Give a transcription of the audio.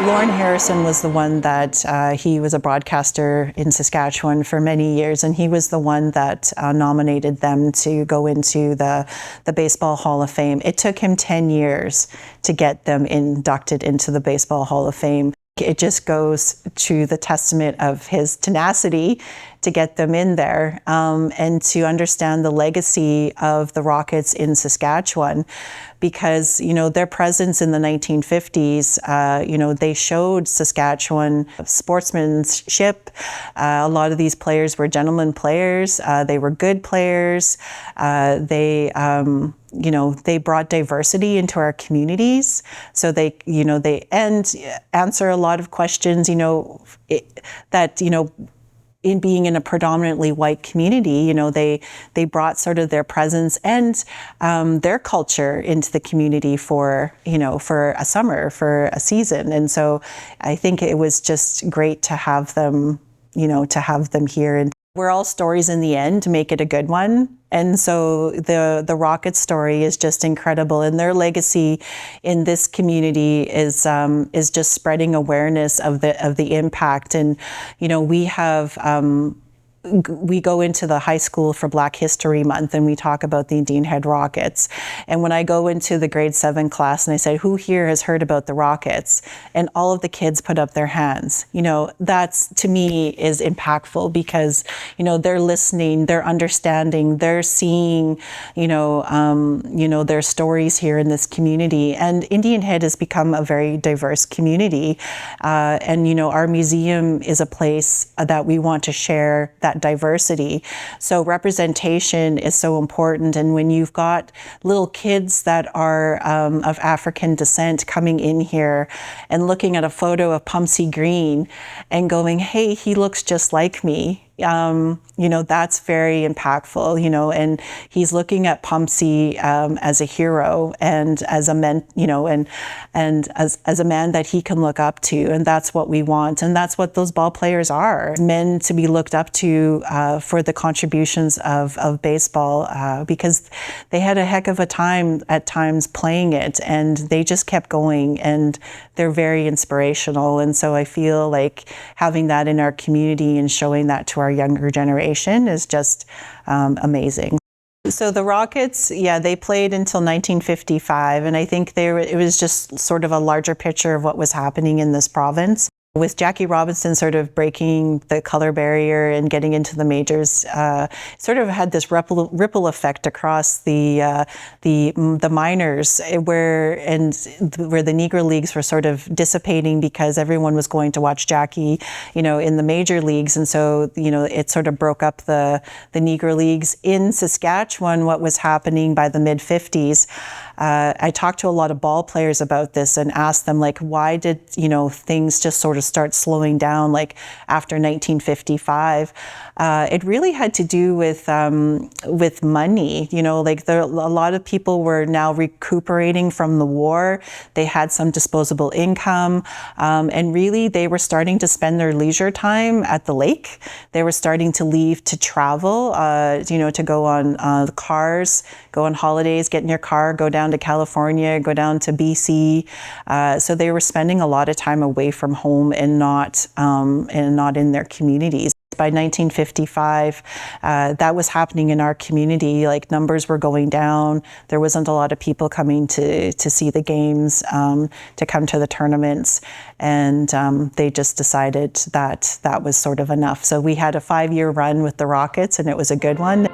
Lauren Harrison was the one that he was a broadcaster in Saskatchewan for many years, and he was the one that nominated them to go into the Baseball Hall of Fame. It took him 10 years to get them inducted into the Baseball Hall of Fame. It just goes to the testament of his tenacity to get them in there, and to understand the legacy of the Rockets in Saskatchewan, because, you know, their presence in the 1950s, you know, they showed Saskatchewan sportsmanship. A lot of these players were gentlemen players. They were good players. You know, they brought diversity into our communities. So they, you know, they answer a lot of questions, you know, in being in a predominantly white community, you know, they brought sort of their presence and their culture into the community for, you know, for a summer, for a season. And so I think it was just great to have them, you know, to have them here. And we're all stories in the end to make it a good one. And so the Rockets story is just incredible, and their legacy in this community is just spreading awareness of the impact. And you know, we go into the high school for Black History Month and we talk about the Indian Head Rockets. And when I go into the grade 7 class and I say, who here has heard about the Rockets? And all of the kids put up their hands. You know, that's, to me, is impactful, because, you know, they're listening, they're understanding, they're seeing, you know, their stories here in this community. And Indian Head has become a very diverse community. And, you know, our museum is a place that we want to share that diversity. So representation is so important. And when you've got little kids that are of African descent coming in here and looking at a photo of Pumpsie Green and going, hey, he looks just like me. You know, that's very impactful, you know, and he's looking at Pumpsie as a hero and as a as a man that he can look up to. And that's what we want. And that's what those ball players are, men to be looked up to for the contributions of baseball, because they had a heck of a time at times playing it, and they just kept going, and they're very inspirational. And so I feel like having that in our community and showing that to our younger generation is just amazing. So the Rockets, yeah, they played until 1955, and I think it was just sort of a larger picture of what was happening in this province. With Jackie Robinson sort of breaking the color barrier and getting into the majors, sort of had this ripple effect across the minors, where the Negro Leagues were sort of dissipating because everyone was going to watch Jackie, you know, in the major leagues, and so, you know, it sort of broke up the Negro Leagues. In Saskatchewan, what was happening by the mid-50s, I talked to a lot of ball players about this and asked them, like, why did, you know, things just sort of start slowing down, like after 1955? It really had to do with money. You know, like a lot of people were now recuperating from the war. They had some disposable income, and really they were starting to spend their leisure time at the lake. They were starting to leave to travel, you know, to go on cars, go on holidays, get in your car, go down to California, go down to BC. So they were spending a lot of time away from home and not in their communities. By 1955, that was happening in our community. Like, numbers were going down. There wasn't a lot of people coming to see the games, to come to the tournaments, and they just decided that that was sort of enough. So we had a 5-year run with the Rockets, and it was a good one.